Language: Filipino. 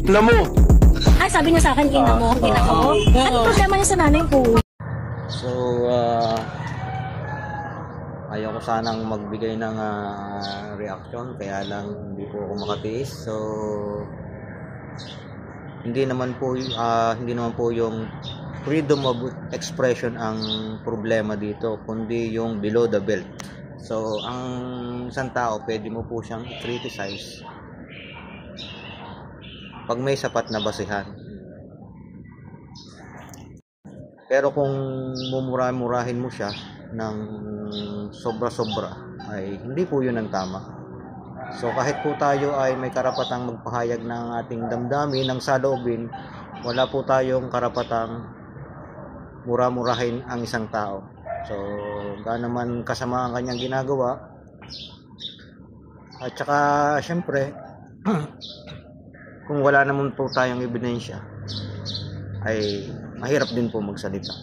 Ina mo! Ay, sabi niya sa akin, ina mo, ina ko. Ano problema niya sa nanay ko? So, ayaw ko sanang magbigay ng reaction, kaya lang hindi po ako makatiis. So, hindi naman po yung freedom of expression ang problema dito, kundi yung below the belt. So, ang isang tao, pwede mo po siyang criticize pag may sapat na basehan. Pero kung mumura-murahin mo siya ng sobra-sobra, ay hindi po yun ang tama. So kahit po tayo ay may karapatang magpahayag ng ating damdamin, ng saloobin, wala po tayong karapatang mura-murahin ang isang tao. So gaano man kasama ang kanyang ginagawa. At saka syempre, kung wala naman po tayong ebidensya, ay mahirap din po magsalita.